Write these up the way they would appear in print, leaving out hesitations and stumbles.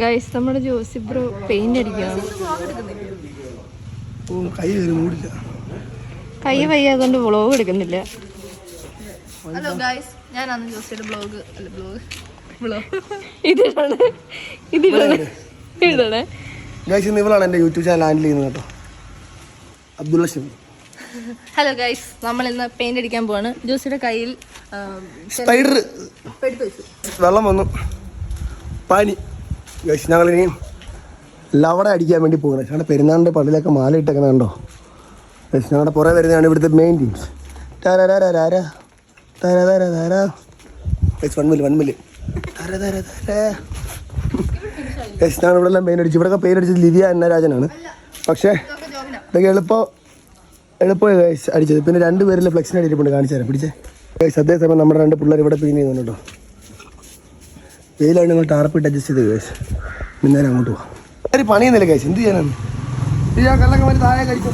Guys നമ്മുടെ Josy bro paint അടിക്കണം. കൈ വയ്യാതുകൊണ്ട് വ്ളോഗ് എടുക്കുന്നില്ല. ഹലോ ഗൈസ്, ഞാനാണ് ജോസിയുടെ ബ്ലോഗ് ഇതാണ് ഇവളാണ് എൻ്റെ യൂട്യൂബ് ചാനൽ ഹാൻഡിൽ ചെയ്യുന്നത് കേട്ടോ, അബ്ദുള്ള ഷമി. ഹലോ ഗൈസ്, നമ്മൾ ഇന്ന് പെയിന്റ് അടിക്കാൻ പോവാണ്. ജോസിയുടെ കയ്യിൽ സ്പൈഡർ വെള്ളം വന്നു, പനി. ഗൈസ് ഞങ്ങളിനി ലവട അടിക്കാൻ വേണ്ടി പോകുന്നത്. ഞങ്ങളുടെ പെരുന്നാളിൻ്റെ പള്ളിയിലൊക്കെ മാല ഇട്ടേക്കുന്നത് കണ്ടോ ഗൈസ്. ഞങ്ങളുടെ പുറകെ വരുന്നതാണ് ഇവിടുത്തെ മെയിൻ ടീംസ്. വൺമില് ഗൈസ് ഞങ്ങൾ ഇവിടെ എല്ലാം പെയിന്റ് അടിച്ചു. ഇവിടെയൊക്കെ പെയിന്റ് അടിച്ചത് ലിവിയ എന്ന രാജനാണ്. പക്ഷേ ഇതൊക്കെ എളുപ്പമായി ഗൈസ് അടിച്ചത്. പിന്നെ 2 പേരിൽ ഫ്ലെക്സിന് അടിയിട്ടുണ്ട്, കാണിച്ചു തരാം. പിടിച്ചേ ഗൈസ്. അതേസമയം നമ്മുടെ 2 പിള്ളേർ ഇവിടെ പെയിന്റ് ചെയ്യുന്നു കേട്ടോ. വെയിലാണ്, നിങ്ങൾ ടാർപ്പിട്ട് അഡ്ജസ്റ്റ് ചെയ്ത് ഗൈസ്. നേരെ അങ്ങോട്ട് പോവാം. ഒരു പണിയുന്നില്ല ഗൈസ്, എന്ത് ചെയ്യാനാണ് ഈ കല്ലൊക്കെ മതി താഴെ കഴിച്ചു.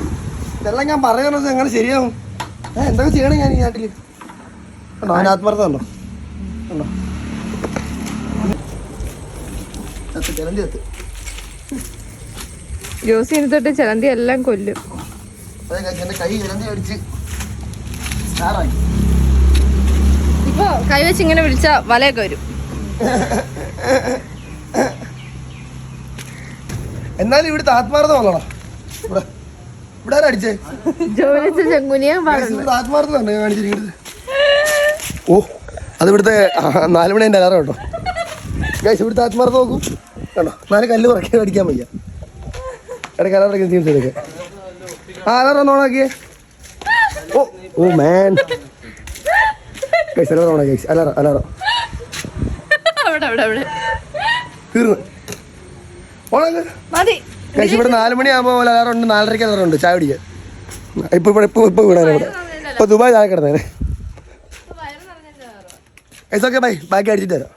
ഇതെല്ലാം ഞാൻ പറയുന്നത് എങ്ങനെ ശരിയാവും? എന്തൊക്കെ ചെയ്യണം ഞാൻ ഈ നാട്ടിൽ? കണ്ടോ അവൻ്റെ ആത്മാർത്ഥം കണ്ടോ കണ്ടോ ചിലന്തി കത്ത്. ജോസി ഇനി തൊട്ട് ചിലന്തി എല്ലാം കൊല്ലും. അതെ ഗൈസ്, എൻ്റെ കൈ ചിലന്തി അടിച്ച് സ്റ്റാറായി. ഇപ്പൊ കൈ വെച്ച് ഇങ്ങനെ വിളിച്ച വലയൊക്കെ വരും. എന്നാലും ഇവിടുത്തെ ആത്മാർത്ഥം വന്നോളാം. ഇവിടെ ആരാ അടിച്ചേ? ആത്മാർത്ഥം കണ്ടോ ഞാൻ കാണിച്ചിരിക്കുന്നത്? ഓ, അത് ഇവിടുത്തെ 4 മണി എൻ്റെ അലാറം കേട്ടോ ഗൈസ്. ഇവിടുത്തെ ആത്മാർത്ഥം നോക്കൂ കണ്ടോ. 4 കല്ല് കുറയ്ക്കാൻ അടിക്കാൻ വയ്യ. ഇടയ്ക്ക് അലാറൊക്കെ തീർത്ത് എടുക്കുക. അലാറം ഓണാക്കിയേ. ഓ മാൻ ഗൈസ്, അലാറം ഓണാക്കി ഗൈസ്. അലാറം തീർന്നു ഓണാക്ക് ഗൈസ്. ഇവിടെ 4 മണിയാകുമ്പോൾ അലാറം ഉണ്ട്, 4:30 അലാറം ഉണ്ട് ചായ പിടിക്കാൻ. ഇപ്പൊ വീടാൻ ഇവിടെ ഇപ്പൊ ദുബായ് ചായ കിടന്നേ. ഓക്കെ ബൈ, ബാക്കി അടിച്ചിട്ട് തരാം.